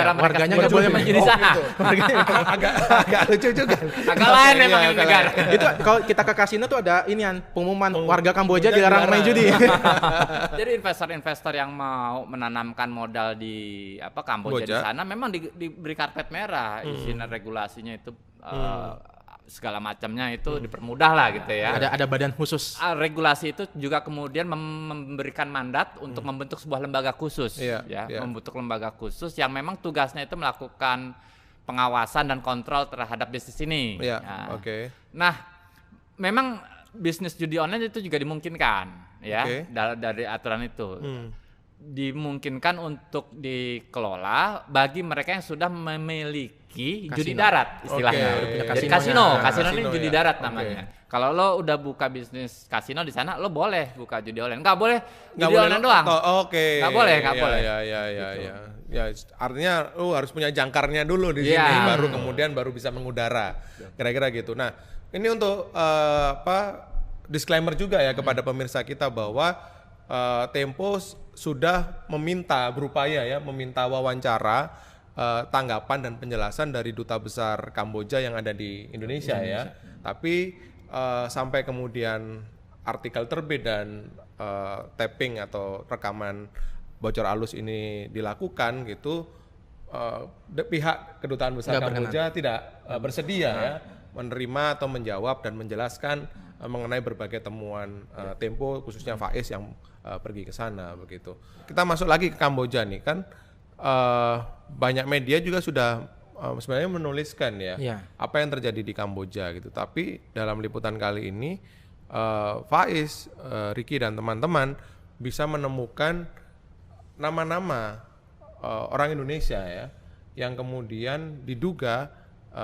Karena mereka warganya semua nggak boleh judi. main di sana. agak lucu juga. Agak lain memang Iya, ini negara. Itu kalau kita ke kasino tuh ada inian pengumuman warga Kamboja Kamboja dilarang main judi. Jadi investor-investor yang mau menanamkan modal di Kamboja di Kamboja. sana memang diberi karpet merah, isinya regulasinya itu segala macamnya itu dipermudah lah gitu ya. Ada badan khusus. Regulasi itu juga kemudian memberikan mandat untuk membentuk sebuah lembaga khusus, Iya, ya, iya. membentuk lembaga khusus yang memang tugasnya itu melakukan pengawasan dan kontrol terhadap bisnis ini. Iya, Nah, oke. Nah, memang bisnis judi online itu juga dimungkinkan, ya, Oke. dari aturan itu. Dimungkinkan untuk dikelola bagi mereka yang sudah memiliki judi Kasino. darat istilahnya. Oke. Jadi Kasinonya. kasino Kasino ini judi ya. darat Oke. namanya. Kalau lo udah buka bisnis kasino di sana, lo boleh buka judi online. Nggak boleh Nggak judi boleh online doang. Oke. Nggak boleh, nggak Iya, boleh. Iya, Gitu. iya. Ya, artinya lu harus punya jangkarnya dulu di Iya. sini, baru kemudian bisa mengudara. Kira-kira gitu. Nah, ini untuk disclaimer juga ya kepada pemirsa kita bahwa Tempo sudah berupaya meminta wawancara, tanggapan dan penjelasan dari Duta Besar Kamboja yang ada di Indonesia ya. Tapi sampai kemudian artikel terbit dan tapping atau rekaman bocor alus ini dilakukan gitu, pihak Kedutaan Besar Nggak Kamboja tidak bersedia ya menerima atau menjawab dan menjelaskan mengenai berbagai temuan Tempo, khususnya Faiz yang pergi ke sana begitu. Kita masuk lagi ke Kamboja nih kan, banyak media juga sudah sebenarnya menuliskan ya Iya. apa yang terjadi di Kamboja gitu. Tapi dalam liputan kali ini Faiz, Ricky dan teman-teman bisa menemukan nama-nama orang Indonesia ya yang kemudian diduga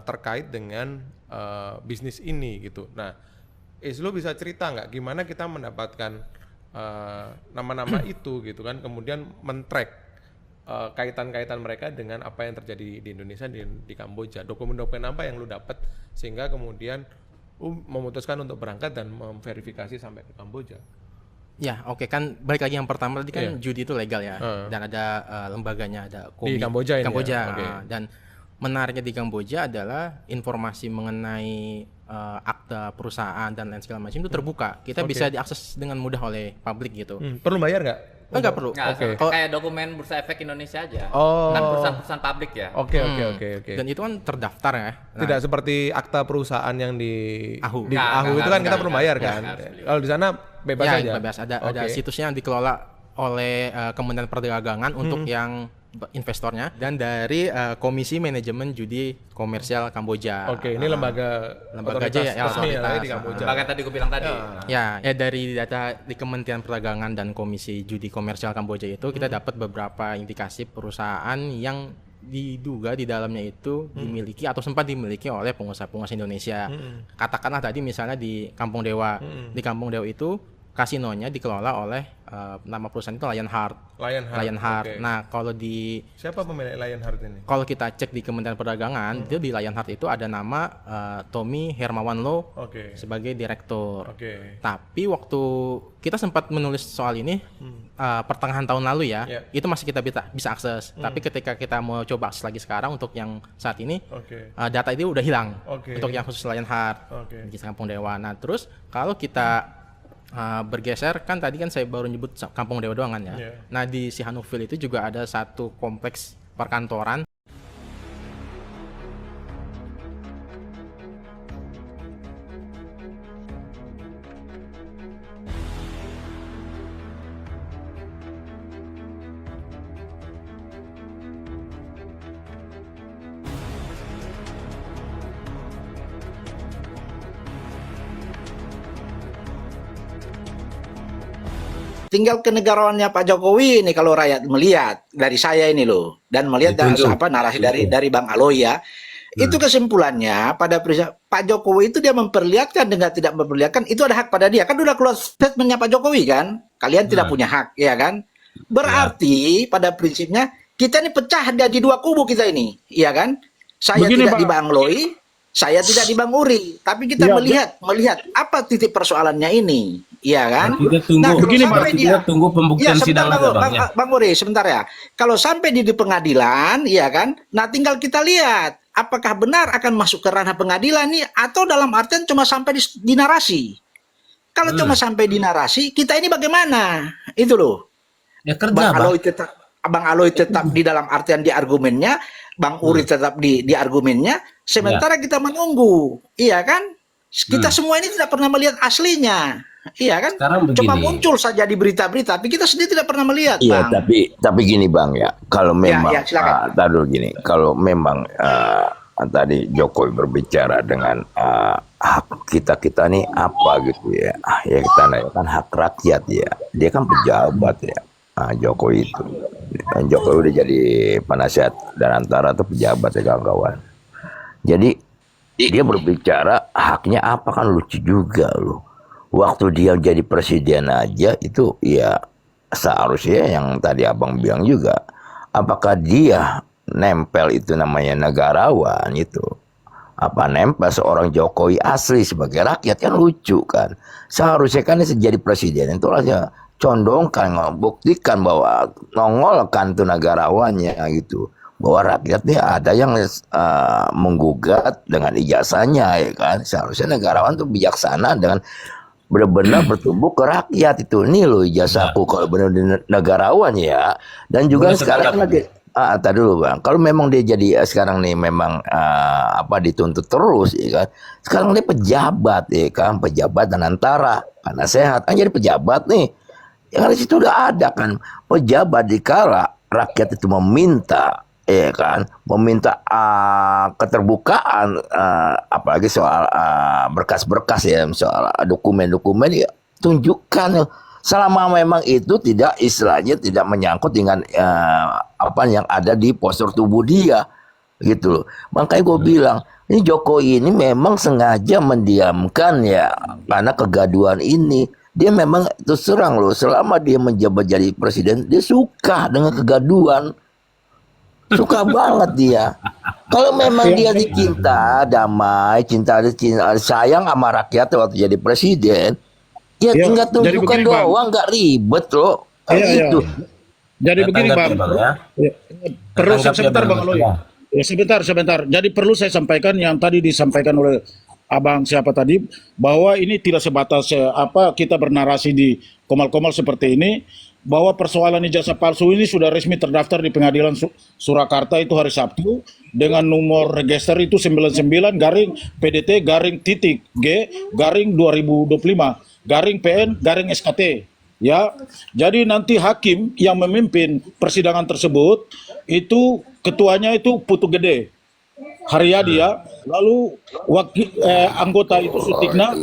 terkait dengan bisnis ini gitu. Nah, lo bisa cerita nggak gimana kita mendapatkan nama-nama itu gitu kan, kemudian men-track kaitan-kaitan mereka dengan apa yang terjadi di Indonesia, di Kamboja. Dokumen-dokumen apa yang lu dapat sehingga kemudian memutuskan untuk berangkat dan memverifikasi sampai ke Kamboja? Ya, oke, kan balik lagi yang pertama tadi kan Iya. judi itu legal ya, dan ada lembaganya, ada Di Kamboja ini ya? Kamboja. Oke. Dan menariknya di Kamboja adalah informasi mengenai akta perusahaan dan lain segala macam itu terbuka. Kita Oke. bisa diakses dengan mudah oleh publik gitu. Perlu bayar nggak? Enggak perlu. Nggak, Oke. kayak dokumen Bursa Efek Indonesia aja. Oh. Kan perusahaan-perusahaan publik ya. Oke. Dan itu kan terdaftar ya. Nah, Tidak seperti akta perusahaan yang di AHU. di Nggak, AHU itu nggak, kan kita nggak, perlu nggak, bayar nggak, kan. harus beli. Kalau di sana bebas ya, saja. bebas. Ada Oke. situsnya yang dikelola oleh Kementerian Perdagangan untuk yang investornya dan dari Komisi Manajemen Judi Komersial Kamboja. Oke, ini lembaga aja ya, resmi ya, otoritas. di Kamboja. Bahkan tadi gue bilang tadi. Ya, dari data di Kementerian Perdagangan dan Komisi Judi Komersial Kamboja itu kita dapat beberapa indikasi perusahaan yang diduga di dalamnya itu dimiliki atau sempat dimiliki oleh pengusaha-pengusaha Indonesia. Katakanlah tadi misalnya di Kampung Dewa. Di Kampung Dewa itu kasinonya dikelola oleh nama perusahaan itu Lionheart. Lionheart. Oke. Nah, kalau Siapa pemilik Lionheart ini? kalau kita cek di Kementerian Perdagangan, itu di Lionheart itu ada nama Tommy Hermawan Lo Oke. sebagai direktur. Oke. Tapi waktu kita sempat menulis soal ini pertengahan tahun lalu ya, Yeah. itu masih kita bisa akses. Tapi ketika kita mau coba akses lagi sekarang untuk yang saat ini, Oke. data itu udah hilang. Oke. Untuk yang khusus Lionheart Oke. di Kampung Dewa. Nah, terus kalau kita bergeser, kan tadi kan saya baru nyebut Kampung Dewa doang kan ya. Yeah. Nah, di Sihanoukville itu juga ada satu kompleks perkantoran. Tinggal kenegarawannya Pak Jokowi ini kalau rakyat melihat dari saya ini loh, dan melihat narasi dari Bang Aloy ya. Itu kesimpulannya pada Pak Jokowi itu dia memperlihatkan dengan tidak memperlihatkan itu ada hak pada dia. Kan udah keluar statementnya Pak Jokowi kan. Kalian tidak punya hak, ya kan? Berarti pada prinsipnya kita ini pecah di dua kubu kita ini, iya kan? Saya Begini, tidak Pak. di Bang Aloy, Saya tidak di Bang Uri, tapi kita Ya, melihat apa titik persoalannya ini, iya kan? Kita tunggu, Nah, kalau begini, sampai berarti dia, kita tunggu ya pembuktian sebentar sidang lagi, Bang. Ya. Bang Uri, sebentar ya. Kalau sampai di pengadilan, ya kan? Nah, tinggal kita lihat apakah benar akan masuk ke ranah pengadilan nih, atau dalam artian cuma sampai di narasi. Kalau cuma sampai di narasi, kita ini bagaimana? Itu loh. Ya kerja, Bang Bang. Aloy tetap di dalam artian di argumennya, Bang Uri tetap di argumennya, sementara kita menunggu, iya kan? Kita semua ini tidak pernah melihat aslinya, iya kan? Sekarang Cuma begini. muncul saja di berita-berita, tapi kita sendiri tidak pernah melihat, Iya, Bang. tapi gini Bang ya, kalau memang ya, silakan. tar dulu gini, kalau memang tadi Jokowi berbicara dengan hak kita nih apa gitu ya, ya kita kan hak rakyat ya, dia kan pejabat ya, Jokowi itu, dan Jokowi udah jadi penasihat dan antara tuh pejabat ya kawan-kawan. Jadi dia berbicara haknya apa, kan lucu juga loh. Waktu dia jadi presiden aja itu ya seharusnya yang tadi abang bilang juga, apakah dia nempel itu namanya negarawan itu, apa nempel seorang Jokowi asli sebagai rakyat, kan lucu kan. Seharusnya kan dia jadi presiden itu aja condongkan, membuktikan bahwa nongolkan tuh negarawannya gitu, bahwa rakyatnya ada yang menggugat dengan ijazahnya ya kan. Seharusnya negarawan tuh bijaksana dengan benar-benar bertumbuh ke rakyat itu. Nih loh ijazahku kalau benar-benar negarawan ya. Dan juga Boleh sekarang sepakat, lagi tadi dulu Bang, kalau memang dia jadi sekarang nih memang dituntut terus ya kan. Sekarang dia pejabat ya kan, pejabat dan antara penasehat kan, jadi pejabat nih. Yang di situ udah ada kan pejabat dikala rakyat itu meminta, ya kan, meminta keterbukaan, apalagi soal berkas-berkas ya, soal dokumen-dokumen ya, tunjukkan selama memang itu tidak istilahnya tidak menyangkut dengan apa yang ada di postur tubuh dia gitu loh. Makanya gue bilang ini Jokowi ini memang sengaja mendiamkan ya karena kegaduhan ini. Dia memang terus terang loh, selama dia menjabat jadi presiden dia suka dengan kegaduhan, suka banget dia. Kalau memang dia dicinta damai, cinta sayang sama rakyat waktu jadi presiden, ya tinggal tunjukkan doang, nggak ribet loh kayak gitu. Jadi begini Bang, Bang, ya. perlu Tanggapi, sebentar Bang. Bang Aloy. Ya, sebentar. Jadi perlu saya sampaikan yang tadi disampaikan oleh Abang siapa tadi, bahwa ini tidak sebatas kita bernarasi di komal-komal seperti ini, bahwa persoalan ijazah palsu ini sudah resmi terdaftar di Pengadilan Surakarta itu hari Sabtu dengan nomor register itu 99 garing PDT garing titik G garing 2025 garing PN garing SKT. Ya, jadi nanti hakim yang memimpin persidangan tersebut itu ketuanya itu Putu Gede Haryadi ya, lalu anggota itu Sutikna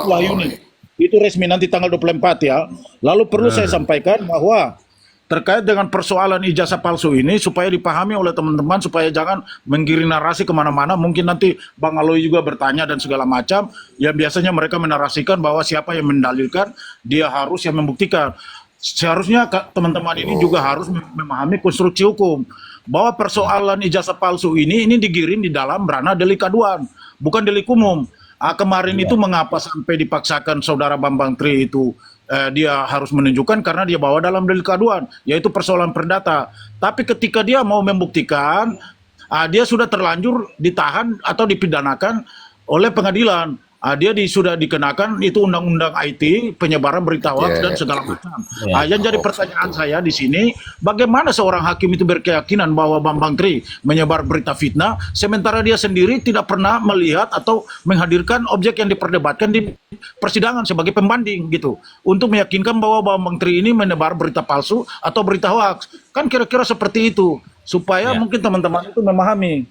Wahyuni. Itu resmi nanti tanggal 24 ya. Lalu perlu saya sampaikan bahwa terkait dengan persoalan ijazah palsu ini supaya dipahami oleh teman-teman, supaya jangan menggiring narasi kemana-mana. Mungkin nanti Bang Aloy juga bertanya dan segala macam. Ya biasanya mereka menarasikan bahwa siapa yang mendalilkan dia harus yang membuktikan. Seharusnya teman-teman ini juga harus memahami konstruksi hukum bahwa persoalan ijazah palsu ini digiring di dalam ranah delik aduan, bukan delik umum. Kemarin itu mengapa sampai dipaksakan saudara Bambang Tri itu dia harus menunjukkan karena dia bawa dalam delik aduan, yaitu persoalan perdata. Tapi ketika dia mau membuktikan, dia sudah terlanjur ditahan atau dipidanakan oleh pengadilan. Dia sudah dikenakan itu undang-undang IT, penyebaran berita hoax dan segala macam. Yang jadi pertanyaan saya di sini, bagaimana seorang hakim itu berkeyakinan bahwa Bambang Tri menyebar berita fitnah, sementara dia sendiri tidak pernah melihat atau menghadirkan objek yang diperdebatkan di persidangan sebagai pembanding gitu, untuk meyakinkan bahwa Bambang Tri ini menyebar berita palsu atau berita hoax. Kan kira-kira seperti itu, supaya mungkin teman-teman itu memahami.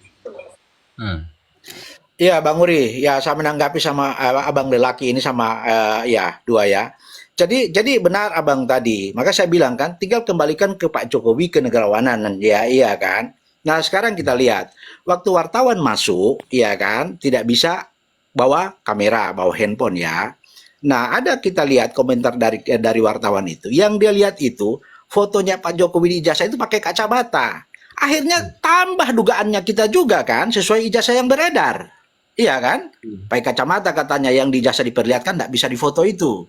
Ya Bang Uri, ya saya menanggapi sama Abang lelaki ini sama ya dua ya. Jadi benar Abang tadi. Maka saya bilang kan tinggal kembalikan ke Pak Jokowi ke negarawanan ya, iya kan. Nah sekarang kita lihat waktu wartawan masuk, ya kan, tidak bisa bawa kamera, bawa handphone ya. Nah ada kita lihat komentar dari wartawan itu, yang dia lihat itu fotonya Pak Jokowi di ijazah itu pakai kacamata. Akhirnya tambah dugaannya kita juga kan sesuai ijazah yang beredar. Iya kan? Pakai kacamata katanya yang di jasa diperlihatkan tidak bisa difoto itu.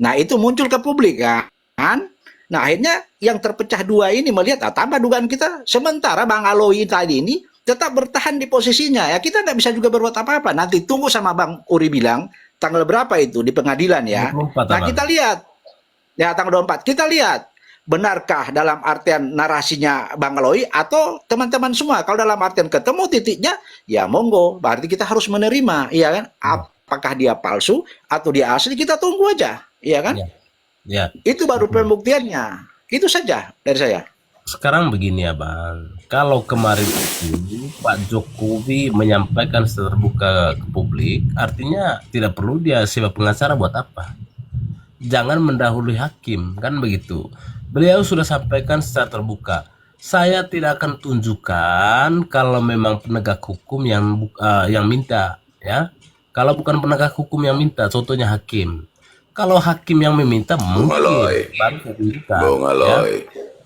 Nah itu muncul ke publik kan. Nah akhirnya yang terpecah dua ini melihat, tambah dugaan kita. Sementara Bang Aloi tadi ini tetap bertahan di posisinya. Ya kita tidak bisa juga berbuat apa-apa. Nanti tunggu sama Bang Uri bilang tanggal berapa itu di pengadilan ya. 24, Nah Bang. kita lihat. Ya tanggal 24. Kita lihat. Benarkah dalam artian narasinya Bang Aloi atau teman-teman semua? Kalau dalam artian ketemu titiknya, ya monggo. Berarti kita harus menerima, iya kan? Apakah dia palsu atau dia asli? Kita tunggu aja, iya kan? Ya. Ya. Itu baru pembuktiannya. Itu saja dari saya. Sekarang begini ya Bang, kalau kemarin itu Pak Jokowi menyampaikan secara terbuka ke publik, artinya tidak perlu dia sewa pengacara buat apa? Jangan mendahului hakim, kan begitu. Beliau sudah sampaikan secara terbuka. Saya tidak akan tunjukkan kalau memang penegak hukum yang minta, ya. Kalau bukan penegak hukum yang minta, contohnya hakim. Kalau hakim yang meminta, mungkin baru saya tunjukkan.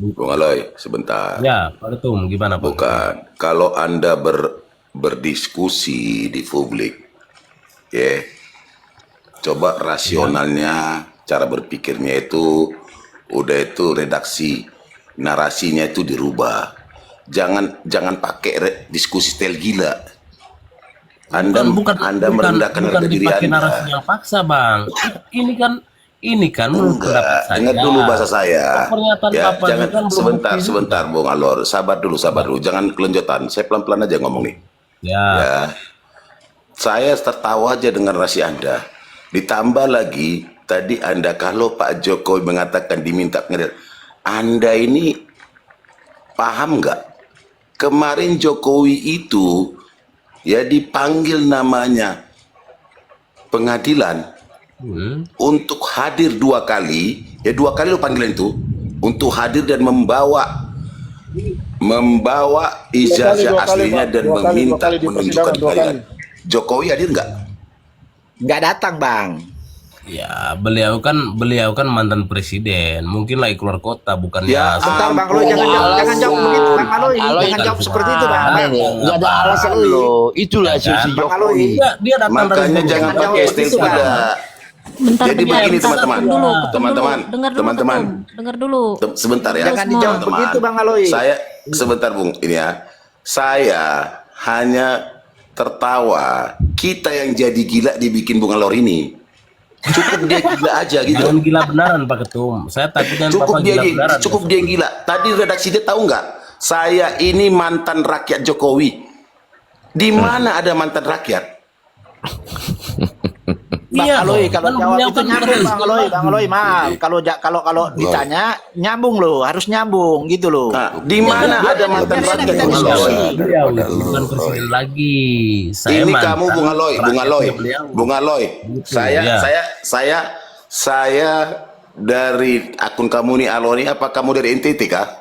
Bung Aloy, sebentar. Ya, Pak Ketum, gimana Pak? Bukan. Kalau Anda berdiskusi di publik, ya, coba rasionalnya, cara berpikirnya itu, udah itu redaksi narasinya itu dirubah. Jangan pakai diskusi stel gila. Anda merendahkan harga diri dipakai Anda. narasi yang paksa, Bang. Ini kan menurut pendapat saya. Dengar dulu bahasa saya. Pernyataan Ya, Bapak jangan itu kan belum sebentar, Bung Alor. Sabar dulu. Jangan kelonjotan. Saya pelan-pelan aja ngomong nih. Ya. Saya tertawa aja dengan narasi Anda. Ditambah lagi tadi Anda kalau Pak Jokowi mengatakan diminta pengadilan, Anda ini paham nggak? Kemarin Jokowi itu ya dipanggil namanya pengadilan untuk hadir 2 kali, ya 2 kali lo panggilan itu untuk hadir dan membawa ijazah aslinya dan meminta menunjukkan pengadilan. Jokowi hadir nggak? Nggak datang, Bang. Ya, beliau kan mantan presiden, mungkin lagi keluar kota, bukannya. Ya, Bentar, Bang Aloi, jangan jawab begitu, Bang Aloi. Jangan jawab seperti itu, Bang. Nggak ada alasan lo. Itulah si Bang Aloi. Dia datang Makanya jangan pakai istilah tidak. Bentar, Jadi bentar, begini, bentar. teman-teman. Teman-teman, Teman-teman. dengar dulu. Sebentar ya. Jangan dijawab teman-teman. begitu, Bang Aloi. Saya sebentar, Bung, ini ya. Saya hanya tertawa. Kita yang jadi gila dibikin Bung Alor ini. Cukup dia gila aja gitu. Jangan gila benaran Pak Ketum. Saya takutnya Cukup Bapak dia gila benaran. cukup dia gila. Tadi redaksi dia tahu nggak? Saya ini mantan rakyat Jokowi. Di mana ada mantan rakyat? Bang Iya Aloi dong, kalau kan jawab beliau itu kan nyambung, bukan Bang Aloi, maaf. Kalau ditanya nyambung loh, harus nyambung gitu loh. Nah, di mana ada mantan Biar rakyat kita Bung Alor? diskusi. Beliau bukan presiden lagi. Saya Ini mantan kamu Bung Aloi, beliau. Bung Aloi. Gitu, Saya, ya. saya dari akun kamu nih Aloni, apa kamu dari NTT kah?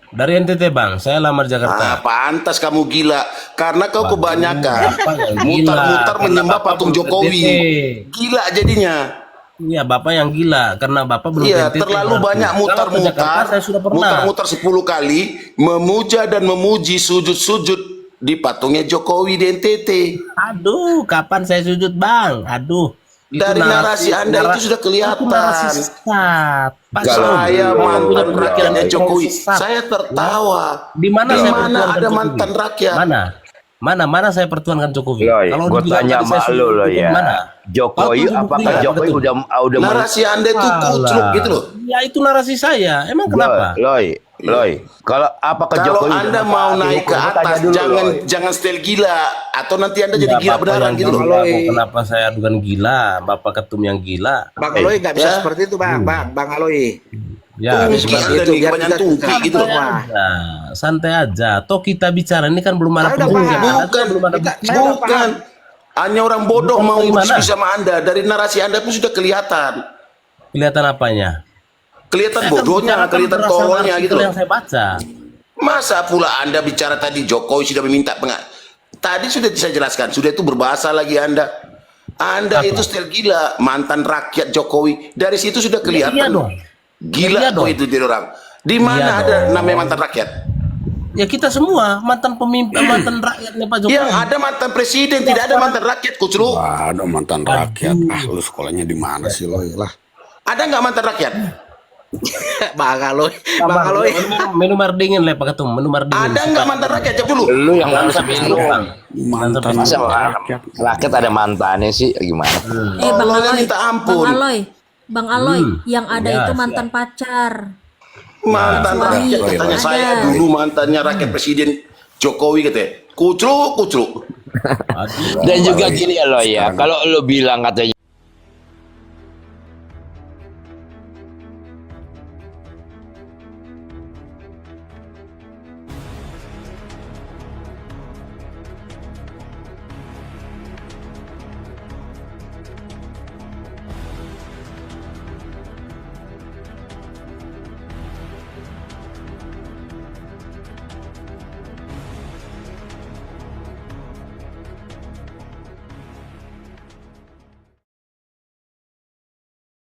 Dari NTT Bang, saya lamar Jakarta. Pantas kamu gila, karena kau kebanyakan Bapak yang gila, mutar-mutar karena menyembah Bapak patung belum Jokowi. PDT. Gila jadinya. Iya, Bapak yang gila karena Bapak belum Iya, PDT. terlalu berarti. banyak Kalau ke Jakarta, mutar-mutar, saya sudah pernah. mutar-mutar 10 kali memuja dan memuji sujud-sujud di patungnya Jokowi di NTT. Aduh, kapan saya sujud Bang? Aduh. Itu Dari narasi Anda itu sudah kelihatan. Itu narasi sesat. Pak Saya Ketum, mantan Bapak rakyatnya punya Jokowi. sesat. Saya tertawa. Di mana Di saya mana pertuankan ada Jokowi? mantan rakyat? Mana saya pertuankan Jokowi? Loy, Kalau gue dibilang tanya tadi saya sama lo sujud, lo ya. mana? Jokowi, Apa apakah buktinya? Jokowi Betul. udah Narasi Anda itu kucluk gitu loh. Ya itu narasi saya. Emang kenapa? Loy, kalau apakah Kalau Jokowi Anda udah mau mentaati naik ke hukum? Gua tanya atas, dulu, Loy. jangan setel gila, atau nanti Anda jadi Ya, gila Bapak beneran yang gitu loh. gila, kok kenapa saya adukan gila? Bapak Ketum yang gila. Bang Aloi nggak bisa Ya. seperti itu, Bang Aloi. Ya, Tungki seperti Anda itu, nih, biar kebanyakan kita tungki gitu loh. semua. santai aja. Toh kita bicara ini kan belum ada Saya udah pembuktian. paham. Ada, belum ada Kita- bukti. saya udah Bukan. Hanya orang bodoh Bukan mau dari mana? berdiskusi sama Anda. Dari narasi Anda pun sudah kelihatan. Kelihatan apanya? Kelihatan Saya kan bodohnya, bicarakan kelihatan berdasarkan tololnya artikel gitu loh. yang saya baca. Masa pula Anda bicara tadi Jokowi sudah meminta Tadi sudah saya jelaskan, sudah itu berbahasa lagi Anda. Anda Apa? itu setel gila, mantan rakyat Jokowi. Dari situ sudah kelihatan. Iya dong. Gila Iya kok dong. itu jadi orang. Di mana Iya ada dong. namanya mantan rakyat? Ya kita semua mantan pemimpin, mantan rakyatnya Pak Jokowi. Yang ada mantan presiden, tidak ada mantan rakyat, Kuclu. Wah, ada mantan rakyat. Lu sekolahnya di mana sih lo lah? Ada nggak mantan rakyat? Bang Aloy. Minum air dingin lah Pak Ketum, minum air dingin. Ada nggak mantan rakyat? Jawab dulu. Lu yang nggak bisa minum. Mantan Masa rakyat. rakyat ada mantannya sih gimana? Bang Allah, Aloy, minta ampun. Bang Aloy, yang ada itu mantan pacar. Mantan rakyat, katanya saya dulu mantannya rakyat Presiden Jokowi katanya. Kuclu. Dan juga gini ya lo ya, kalau lo bilang katanya